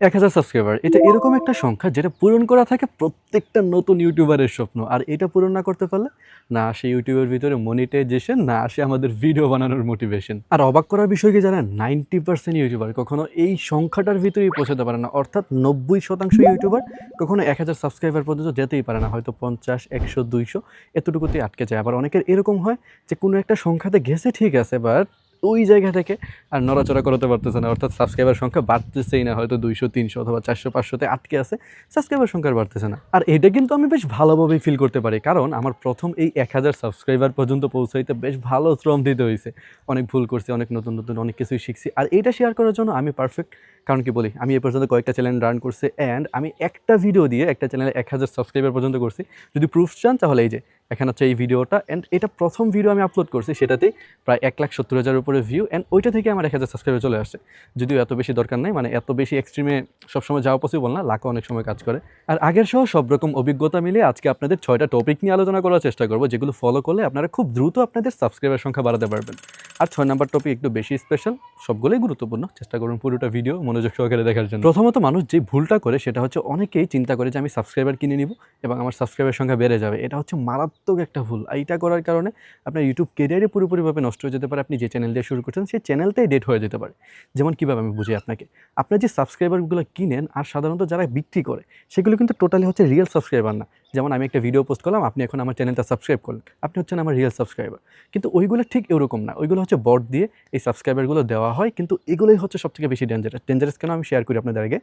১,০০০ subscriber এটা এরকম একটা সংখ্যা যেটা পূরণ করা থাকে প্রত্যেকটা নতুন ইউটিউবারের স্বপ্ন। আর এটা পূরণ না করতে পারলে না আসে ইউটিউবের ভিতরে মনিটাইজেশন, না আসে আমাদের ভিডিও বানানোর মোটিভেশন। আর অবাক করার বিষয় কি জানেন? 90% ইউটিউবার কখনো এই সংখ্যাটার ভিতরেই পৌঁছাতে পারে না। অর্থাৎ ৯০% ইউটিউবার কখনো ১,০০০ সাবস্ক্রাইবার পর্যন্ত যেতেই পারে না। হয়তো ৫০, ১০০, ২০০ এতটুকুতেই আটকে যায়। আবার অনেকের এরকম হয় যে কোনো একটা সংখ্যাতে গেছে ঠিক আছে, বাট ওই জায়গা থেকে আর নড়াচড়া করাতে পারতেছে না। অর্থাৎ সাবস্ক্রাইবার সংখ্যা বাড়তেছেই না। হয়তো ২০০, ৩০০ অথবা ৪০০, ৫০০ তে আটকে আছে। সাবস্ক্রাইবার সংখ্যা আর বাড়তেছে না। আর এটা কিন্তু আমি বেশ ভালোভাবেই ফিল করতে পারি। কারণ আমার ১ম এই ১,০০০ সাবস্ক্রাইবার পর্যন্ত পৌঁছাইতে বেশ ভালো শ্রম দিতে হইছে। অনেক ভুল করছি, অনেক নতুন অনেক কিছুই শিখছি। আর এইটা শেয়ার করার জন্য আমি পারফেক্ট। কারণ কি বলি, আমি এ পর্যন্ত কয়েকটা চ্যানেল রান করছি অ্যান্ড আমি একটা ভিডিও দিয়ে একটা চ্যানেলে ১,০০০ সাবস্ক্রাইবার পর্যন্ত করছি। যদি প্রুফ চান তাহলে এই যে এখানে হচ্ছে এই ভিডিওটা, অ্যান্ড এটা ১ম ভিডিও আমি আপলোড করছি, সেটাতেই প্রায় ১,৭০,০০০ উপরে ভিউ, অ্যান্ড ওইটা থেকে আমার ১,০০০ সাবস্ক্রাইবার চলে আসছে। যদিও এত বেশি দরকার নাই, মানে এত বেশি এক্সট্রিমে সবসময় যাওয়া পসিবল না, লাকও অনেক সময় কাজ করে। আর আগের সহ সব রকম অভিজ্ঞতা মিলিয়ে আজকে আপনাদের ৬টা টপিক নিয়ে আলোচনা করার চেষ্টা করব, যেগুলো ফলো করলে আপনারা খুব দ্রুত আপনাদের সাবস্ক্রাইবার সংখ্যা বাড়াতে পারবেন। আর ৬ নাম্বার টপিক একটু বেশি স্পেশাল, সবগুলোই গুরুত্বপূর্ণ। চেষ্টা করুন পুরোটা ভিডিও মনোযোগ সহকারে দেখার জন্য। প্রথমত মানুষ যে ভুলটা করে সেটা হচ্ছে অনেকেই চিন্তা করে যে আমি সাবস্ক্রাইবার কিনে নিব এবং আমার সাবস্ক্রাইবার সংখ্যা বেড়ে যাবে। এটা হচ্ছে মারাত্মক একটা ভুল। এইটা করার কারণে আপনার ইউটিউব ক্যারিয়ারে পুরোপুরিভাবে নষ্ট হয়ে যেতে পারে। আপনি যে চ্যানেল দিয়ে শুরু করছেন সেই চ্যানেলটাই ডেড হয়ে যেতে পারে। যেমন কীভাবে আমি বুঝি আপনাকে, আপনার যে সাবস্ক্রাইবারগুলো কিনেন আর সাধারণত যারা বিক্রি করে সেগুলো কিন্তু টোটালি হচ্ছে রিয়েল সাবস্ক্রাইবার না। যেমন আমি একটা ভিডিও পোস্ট করলাম, আপনি এখন আমার চ্যানেলটা সাবস্ক্রাইব করলেন, আপনি হচ্ছেন আমার রিয়েল সাবস্ক্রাইবার। কিন্তু ওইগুলো ঠিক এরকম না, ওইগুলো হচ্ছে বট দিয়ে এই সাবস্ক্রাইবারগুলো দেওয়া হয়। কিন্তু এগুলোই হচ্ছে সবথেকে বেশি ডেঞ্জারাস কেন আমি শেয়ার করি আপনাদের আগে,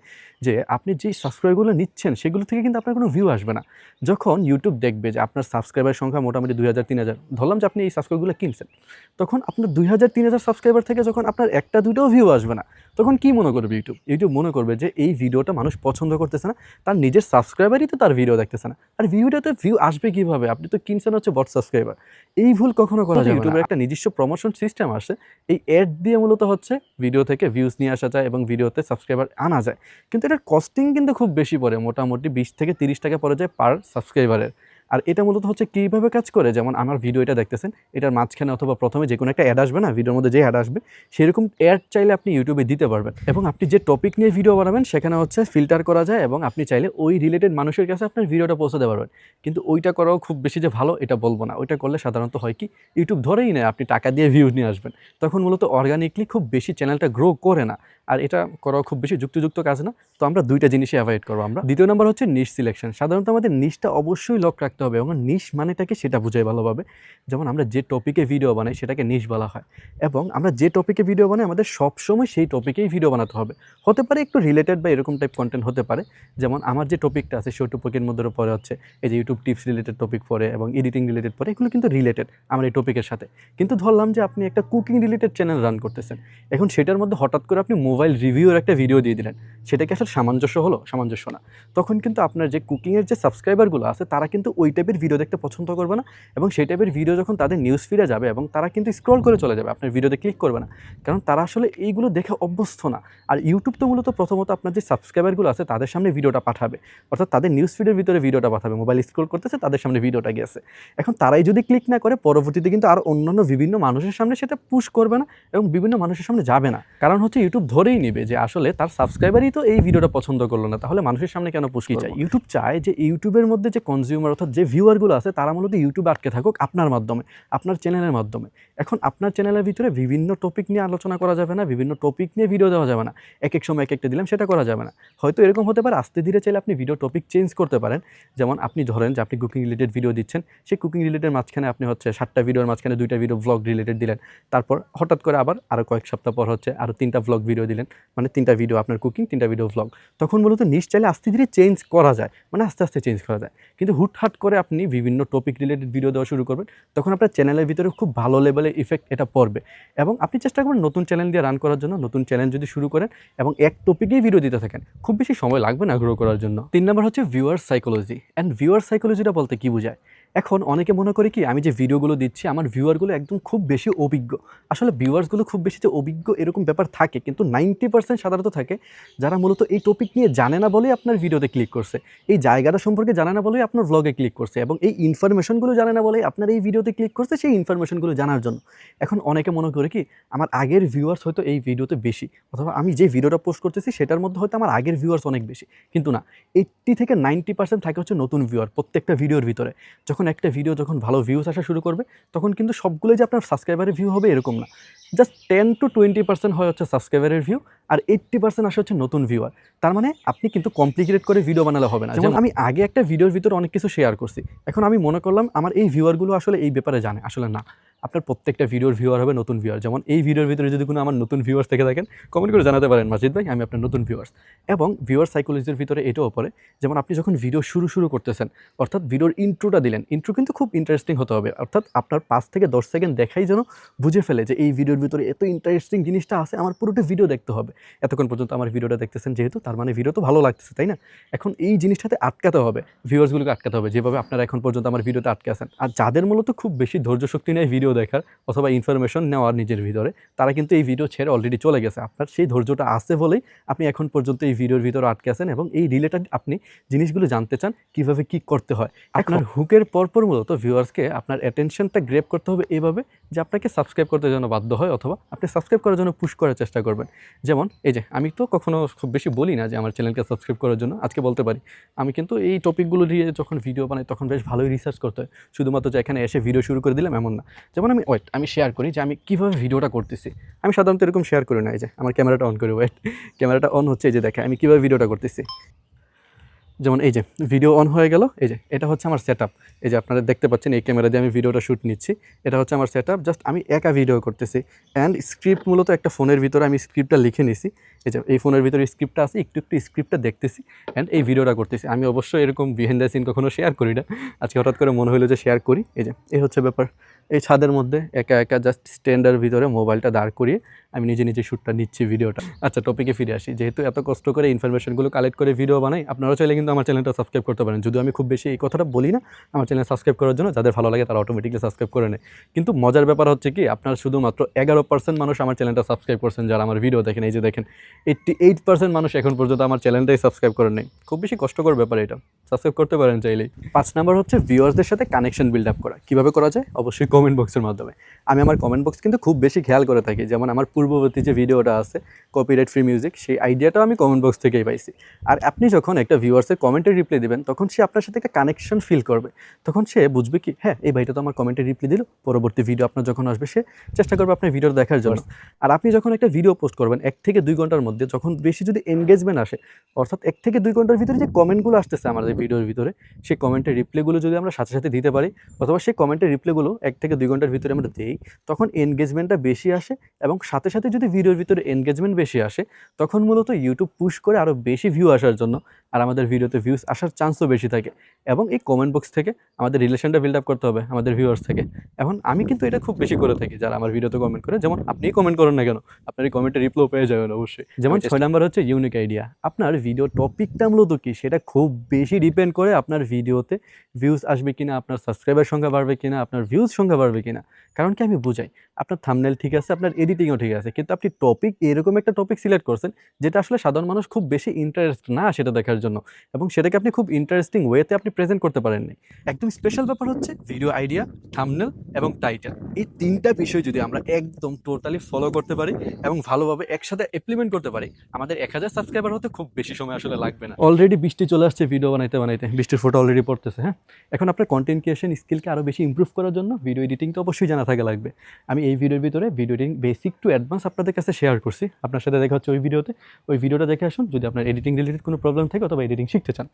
যে আপনি যেই সাবস্ক্রাইবারগুলো নিচ্ছেন সেগুলো থেকে কিন্তু আপনার কোনো ভিউ আসবে না। যখন ইউটিউব দেখবে যে আপনার সাবস্ক্রাইবার সংখ্যা মোটামুটি ২,০০০, ৩,০০০, ধরলাম যে আপনি এই সাবস্ক্রাইবগুলো কিনছেন, তখন আপনার ২,০০০, ৩,০০০ সাবস্ক্রাইবার থেকে যখন আপনার একটা দুইটাও ভিউ আসবে না, তখন কী মনে করবে ইউটিউব মনে করবে যে এই ভিডিওটা মানুষ পছন্দ করতেছে না, তার নিজের সাবস্ক্রাইবারই তো তার ভিডিও দেখতেছে না, আর ভিডিওটাতে ভিউ আসবে কীভাবে? আপনি তো কিনছেন হচ্ছে বট সাবস্ক্রাইবার। এই ভুল কখনো করা যাবে না। ইউটিউবের একটা নিজস্ব প্রমোশন সিস্টেম আসে, এই অ্যাড দিয়ে মূলত হচ্ছে ভিডিও থেকে ভিউজ নিয়ে আসা যায় এবং ভিডিওতে সাবস্ক্রাইবার আনা যায়। কিন্তু এটার কস্টিং কিন্তু খুব বেশি পড়ে, মোটামুটি ২০ থেকে ৩০ টাকা পড়ে যায় পার সাবস্ক্রাইবারের। আর এটা মূলত হচ্ছে কীভাবে কাজ করে, যেমন আমার ভিডিও এটা দেখতেছেন, এটার মাঝখানে অথবা প্রথমে যে কোনো একটা অ্যাড আসবে না, ভিডিওর মধ্যে যে অ্যাড আসবে সেরকম অ্যাড চাইলে আপনি ইউটিউবে দিতে পারবেন। এবং আপনি যে টপিক নিয়ে ভিডিও বানাবেন সেখানে হচ্ছে ফিল্টার করা যায় এবং আপনি চাইলে ওই রিলেটেড মানুষের কাছে আপনার ভিডিওটা পৌঁছাতে পারবেন। কিন্তু ওইটা করাও খুব বেশি যে ভালো এটা বলবো না। ওইটা করলে সাধারণত হয় কি, ইউটিউব ধরেই নেয় আপনি টাকা দিয়ে ভিউজ নিয়ে আসবেন। তখন মূলত অর্গানিকলি খুব বেশি চ্যানেলটা গ্রো করে না। আর এটা করাও খুব বেশি যুক্তিযুক্ত কাজ না। তো আমরা ২টা জিনিসই অ্যাভয়েড করবো আমরা। দ্বিতীয় নাম্বার হচ্ছে নিশ সিলেকশন। সাধারণত আমাদের নিশটা অবশ্যই লক রাখতে হবে এবং নিশ মানেটাকে সেটা বুঝাই ভালোভাবে। যেমন আমরা যে টপিকে ভিডিও বানাই সেটাকে নিশ বলা হয়, এবং আমরা যে টপিকে ভিডিও বানাই আমাদের সবসময় সেই টপিকেই ভিডিও বানাতে হবে। হতে পারে একটু রিলেটেড বা এরকম টাইপ কন্টেন্ট হতে পারে। যেমন আমার যে টপিকটা আছে সেই টপিকের মধ্যে পড়ে হচ্ছে এই যে ইউটিউব টিপস রিলেটেড টপিক পড়ে এবং এডিটিং রিলেটেড পড়ে, এগুলো কিন্তু রিলেটেড আমার এই টপিকের সাথে। কিন্তু ধরলাম যে আপনি একটা কুকিং রিলেটেড চ্যানেল রান করতেছেন, এখন সেটার মধ্যে হঠাৎ করে আপনি মোবাইল রিভিউর একটা ভিডিও দিয়ে দিলেন, সেটা কি আসলে সামঞ্জস্য হলো? সামঞ্জস্য না। তখন কিন্তু আপনার যে কুকিংয়ের যে সাবস্ক্রাইবারগুলো আছে তারা কিন্তু ওই টাইপের ভিডিও দেখতে পছন্দ করবে না, এবং সেই টাইপের ভিডিও যখন তাদের নিউজ ফিডে যাবে এবং তারা কিন্তু স্ক্রল করে চলে যাবে, আপনার ভিডিওতে ক্লিক করবে না, কারণ তারা আসলে এইগুলো দেখে অভ্যস্ত না। আর ইউটিউব তো মূলত প্রথমত আপনার যে সাবস্ক্রাইবারগুলো আছে তাদের সামনে ভিডিওটা পাঠাবে, অর্থাৎ তাদের নিউজ ফিডের ভিতরে ভিডিওটা পাঠাবে, মোবাইল স্ক্রল করতেছে তাদের সামনে ভিডিওটা গেছে। এখন তারাই যদি ক্লিক না করে, পরবর্তীতে কিন্তু আর অন্যান্য বিভিন্ন মানুষের সামনে সেটা পুশ করবে না এবং বিভিন্ন মানুষের সামনে যাবে না। কারণ হচ্ছে ইউটিউব ধরেই নিবে যে আসলে তার সাবস্ক্রাইবারই তো এই ভিডিওটা পছন্দ করলো না, তাহলে মানুষের সামনে কেন পুশ করব? ইউটিউব চায় যে ইউটিউবের মধ্যে যে কনজিউমার অর্থাৎ যে ভিউয়ারগুলো আছে তারা মূলত ইউটিউবে আটকে থাকুক আপনার মাধ্যমে, আপনার চ্যানেলের মাধ্যমে। এখন আপনার চ্যানেলের ভিতরে বিভিন্ন টপিক নিয়ে আলোচনা করা যাবে না, বিভিন্ন টপিক নিয়ে ভিডিও দেওয়া যাবে না, এক এক সময় এক একটা দিলাম সেটা করা যাবে না। হয়তো এরকম হতে পারে আস্তে ধীরে চাইলে আপনি ভিডিও টপিক চেঞ্জ করতে পারেন। যেমন আপনি ধরেন যে আপনি কুকিং রিলেটেড ভিডিও দিচ্ছেন, সেই কুকিং রিলেটেড মাঝখানে আপনি হচ্ছে 7টা ভিডিওর মাঝখানে 2টা ভিডিও ভ্লগ রিলেটেড দিলেন, তারপর হঠাৎ করে আবার আরও কয়েক সপ্তাহ পর হচ্ছে আরও 3টা ভ্লগ ভিডিও দিলেন, মানে 3টা ভিডিও আপনার কুকিং, 3টা ভিডিও ভ্লগ। তখন মূলত নিশ চাইলে আস্তে ধীরে চেঞ্জ করা যায়, মানে আস্তে আস্তে চেঞ্জ করা যায়। কিন্তু হুটহাট করে আপনি বিভিন্ন টপিক রিলেটেড ভিডিও দেওয়া শুরু করবেন, তখন আপনার চ্যানেলের ভিতরে খুব ভালো লেভেলে ইফেক্ট এটা পড়বে। এবং আপনি চেষ্টা করবেন নতুন চ্যানেল দিয়ে রান করার জন্য। নতুন চ্যানেল যদি শুরু করেন এবং এক টপিকেই ভিডিও দিতে থাকেন, খুব বেশি সময় লাগবে না গ্রো করার জন্য। 3 নাম্বার হচ্ছে ভিউয়ার সাইকোলজি। অ্যান্ড ভিউয়ার সাইকোলজিটা বলতে কী বোঝায়? এখন অনেকে মনে করে কি আমি যে ভিডিওগুলো দিচ্ছি আমার ভিউয়ারগুলো একদম খুব বেশি অভিজ্ঞ। আসলে ভিউয়ার্সগুলো খুব বেশি যে অভিজ্ঞ এরকম ব্যাপার থাকে, কিন্তু 90% সাধারণত থাকে যারা মূলত এই টপিক নিয়ে জানে না বলেই আপনার ভিডিওতে ক্লিক করছে। এই জায়গাটা সম্পর্কে জানে না বলেই আপনার ভ্লগে ক্লিক করছে, এবং এই ইনফরমেশনগুলো জানে না বলেই আপনার এই ভিডিওতে ক্লিক করছে সেই ইনফরমেশনগুলো জানার জন্য। এখন অনেকে মনে করে কি আমার আগের ভিউয়ার্স হয়তো এই ভিডিওতে বেশি, অথবা আমি যে ভিডিওটা পোস্ট করতেছি সেটার মধ্যে হয়তো আমার আগের ভিউয়ার্স অনেক বেশি, কিন্তু না, 80 থেকে 90% থাকে হচ্ছে নতুন ভিউয়ার প্রত্যেকটা ভিডিওর ভিতরে। যখন একটা ভিডিও যখন ভালো ভিউজ আসা শুরু করবে তখন কিন্তু সবগুলোই যে আপনার সাবস্ক্রাইবারের ভিউ হবে এরকম না। জাস্ট 10-20% হয় হচ্ছে সাবস্ক্রাইবারের ভিউ, আর 80% আসে হচ্ছে নতুন ভিউয়ার। তার মানে আপনি কিন্তু কমপ্লিকেটেড করে ভিডিও বানালে হবে না। যেমন আমি আগে একটা ভিডিওর ভিতরে অনেক কিছু শেয়ার করছি, এখন আমি মনে করলাম আমার এই ভিউয়ারগুলো আসলে এই ব্যাপারে জানে, আসলে না। আপনার প্রত্যেকটা ভিডিওর ভিউয়ার হবে নতুন ভিউয়ার। যেমন এই ভিডিওর ভিতরে যদি কোনো আমার নতুন ভিউয়ার্স থেকে থাকেন কমেন্ট করে জানাতে পারেন মাজিদ ভাই আমি আপনার নতুন ভিউয়ার্স। এবং ভিউয়ার সাইকোলজির ভিতরে এটাও পড়ে, যেমন আপনি যখন ভিডিও শুরু করতেছেন, অর্থাৎ ভিডিওর ইন্ট্রোটা দিলেন, ইন্ট্রো কিন্তু খুব ইন্টারেস্টিং হতে হবে, অর্থাৎ আপনার 5 থেকে 10 সেকেন্ড দেখাই যেন বুঝে ফেলে যে এই ভিডিওর ভিতরে এত ইন্টারেস্টিং জিনিসটা আছে, আমার পুরোটা ভিডিও দেখতে হবে। এতক্ষণ পর্যন্ত আমার ভিডিওটা দেখতেছেন যেহেতু, তার মানে ভিডিও তো ভালো লাগতেছে, তাই না? এখন এই জিনিসটাতে আটকাতে হবে, ভিউয়ার্সগুলোকে আটকাতে হবে, যেভাবে আপনারা এখন পর্যন্ত আমার ভিডিওতে আটকে আছেন। আর যাদের মূলত খুব বেশি ধৈর্য শক্তি নেই ভিডিও দেখার অথবা ইনফরমেশন নেওয়ার নিজের ভিতরে, তারা কিন্তু এই ভিডিও ছেড়ে অলরেডি চলে গেছে। আপনার সেই ধৈর্যটা আছে বলেই আপনি এখন পর্যন্ত এই ভিডিওর ভিতরে আটকে আছেন, এবং এই রিলেটেড আপনি জিনিসগুলো জানতে চান কীভাবে কী করতে হয়। আপনার হুকের পরপর মূলত ভিউয়ার্সকে আপনার অ্যাটেনশনটা গ্র্যাব করতে হবে এভাবে যে আপনাকে সাবস্ক্রাইব করতে যেন বাধ্য হয়, অথবা আপনি সাবস্ক্রাইব করার জন্য পুশ করার চেষ্টা করবেন। যেমন এই যে আমি তো কখনো খুব বেশি বলি না যে আমার চ্যানেলকে সাবস্ক্রাইব করার জন্য, আজকে বলতে পারি আমি কিন্তু এই টপিকগুলো নিয়ে যখন ভিডিও বানাই তখন বেশ ভালোই রিসার্চ করতে হয়, শুধুমাত্র যে এখানে এসে ভিডিও শুরু করে দিলাম এমন না। যেমন আমি শেয়ার করি যে আমি কীভাবে ভিডিওটা করতেছি। আমি সাধারণত এরকম শেয়ার করি না, এই যে আমার ক্যামেরাটা অন করি, ক্যামেরাটা অন হচ্ছে, এই যে দেখে আমি কীভাবে ভিডিওটা করতেছি। যেমন এই যে ভিডিও অন হয়ে গেল, এই যে এটা হচ্ছে আমার সেটআপ। এই যে আপনারা দেখতে পাচ্ছেন এই ক্যামেরা দিয়ে আমি ভিডিওটা শ্যুট নিচ্ছি, এটা হচ্ছে আমার সেটআপ। জাস্ট আমি একা ভিডিও করতেছি, অ্যান্ড স্ক্রিপ্ট মূলত একটা ফোনের ভিতরে আমি স্ক্রিপ্টটা লিখে নিছি। এই যে এই ফোনের ভিতরে স্ক্রিপ্টটা আছে, একটু স্ক্রিপ্টটা দেখতেছি অ্যান্ড এই ভিডিওটা করতেছি। আমি অবশ্যই এরকম বিহাইন্ড দ্য সিন কখনো শেয়ার করি না, আজকে হঠাৎ করে মনে হলো যে শেয়ার করি। এই হচ্ছে ব্যাপার, এই ছাদের মধ্যে একা জাস্ট স্ট্যান্ডের ভিতরে মোবাইলটা দাঁড় করিয়ে আমি নিজে শ্যুটটা নিচ্ছি ভিডিওটা। আচ্ছা, টপিকে ফিরে আসি। যেহেতু এত কষ্ট করে ইনফরমেশনগুলো কালেক্ট করে ভিডিও বানাই, আপনারা চাইলে কিন্তু আমার চ্যানেলটা সাবস্ক্রাইব করতে পারেন। যদিও আমি খুব বেশি এই কথাটা বলি না আমার চ্যানেল সাবস্ক্রাইব করার জন্য, যাদের ভালো লাগে তারা অটোমেটিকলি সাবস্ক্রাইব করে নেয়। কিন্তু মজার ব্যাপার হচ্ছে কি, আপনার শুধুমাত্র 11% মানুষ আমার চ্যানেলটা সাবস্ক্রাইব করছেন যারা আমার ভিডিও দেখেন। এই যে দেখেন 88% মানুষ এখন পর্যন্ত আমার চ্যানেলটাই সাবস্ক্রাইব করেন নাই। খুব বেশি কষ্টকর ব্যাপার এটা, সাবস্ক্রাইব করতে পারেন চাইলেই। 5 নাম্বার হচ্ছে ভিউয়ার্সদের সাথে কানেকশন বিল্ড আপ করা। কীভাবে করা যায়? অবশ্যই কমেন্ট বক্সের মাধ্যমে। আমি আমার কমেন্ট বক্স কিন্তু খুব বেশি খেয়াল করে থাকি। যেমন আমার পূর্ববর্তী যে ভিডিওটা আছে কপিরাইট ফ্রি মিউজিক, সেই আইডিয়াটাও আমি কমেন্ট বক্স থেকেই পাইছি। আর আপনি যখন একটা ভিউয়ার্সের কমেন্টে রিপ্লাই দিবেন তখন সে আপনার সাথে একটা কানেকশন ফিল করবে। তখন সে বুঝবে কি, হ্যাঁ এই ভাইটা তো আমার কমেন্টে রিপ্লাই দিল, পরবর্তী ভিডিও আপনার যখন আসবে সে চেষ্টা করবে আপনার ভিডিও দেখার জন্য। আর আপনি যখন একটা ভিডিও পোস্ট করবেন 1 থেকে 2 ঘন্টার মধ্যে, যখন বেশি যদি এনগেজমেন্ট আসে, অর্থাৎ 1 থেকে 2 ঘন্টার ভিতরে যে কমেন্টগুলো আসতেছে আমাদের ভিডিওর ভিতরে, সেই কমেন্টের রিপ্লাইগুলো যদি আমরা সাথে সাথে দিতে পারি, অথবা সেই কমেন্টের রিপ্লাইগুলো 1 থেকে 2 ঘন্টার ভিতরে আমরা দিই, তখন এনগেজমেন্টটা বেশি আসে। এবং সাথে সাথে যদি ভিডিওর ভিতরে এনগেজমেন্ট বেশি আসে, তখন মূলত ইউটিউব পুশ করে আরও বেশি ভিউ আসার জন্য, আর আমাদের ভিডিওতে ভিউজ আসার চান্সও বেশি থাকে। এবং এই কমেন্ট বক্স থেকে আমাদের রিলেশনটা বিল্ড আপ করতে হবে আমাদের ভিউয়ার্স থেকে। এখন আমি কিন্তু এটা খুব বেশি করে থাকি, যারা আমার ভিডিওতে কমেন্ট করে, যেমন আপনিই কমেন্ট করেন না কেন, আপনার এই কমেন্টের রিপ্লাই পেয়ে যাবেন অবশ্যই। যেমন 6 নাম্বার হচ্ছে ইউনিক আইডিয়া। আপনার ভিডিও টপিকটা মূলত কি সেটা খুব বেশি ডিপেন্ড করে আপনার ভিডিওতে ভিউজ আসবে কিনা, আপনার সাবস্ক্রাইবার সংখ্যা বাড়বে কিনা, আপনার ভিউজ সংখ্যা বাড়বে কিনা। কারণ কি, আমি বুঝাই, আপনার থাম্বনেল ঠিক আছে, আপনার এডিটিংও ঠিক আছে, কিন্তু আপনি টপিক এরকম একটা টপিক সিলেক্ট করছেন যেটা আসলে সাধারণ মানুষ খুব বেশি ইন্টারেস্ট না সেটা দেখার জন্য, এবং সেটাকে আপনি খুব ইন্টারেস্টিং ওয়েতে আপনি প্রেজেন্ট করতে পারেননি। একদম স্পেশাল ব্যাপার হচ্ছে ভিডিও আইডিয়া, থাম্বনেল এবং টাইটেল। এই 3টা বিষয় যদি আমরা একদম টোটালি ফলো করতে পারি এবং ভালোভাবে একসাথে ইমপ্লিমেন্ট করতে পারি, আমাদের 1000 সাবস্ক্রাইবার হতে খুব বেশি সময় আসলে লাগবে না। অলরেডি বৃষ্টি চলে আসছে ভিডিও বানাইতে বৃষ্টির ফটো অলরেডি পড়তেছে। হ্যাঁ, এখন আপনার কন্টেন্ট ক্রিয়েশন স্কিলকে আরও বেশি ইমপ্রুভ করার জন্য ভিডিও এডিটিং তো অবশ্যই জানা থাকা লাগবে। আমি এই ভিডিওর ভিতরে video editing basic to advance আপনাদের কাছে শেয়ার করছি, আপনার সাথে দেখা হচ্ছে ওই ভিডিওটা দেখে আসুন যদি আপনার এডিটিং রিলেটেড কোনো প্রবলেম থাকে অথবা এডিটিং শিখতে চান।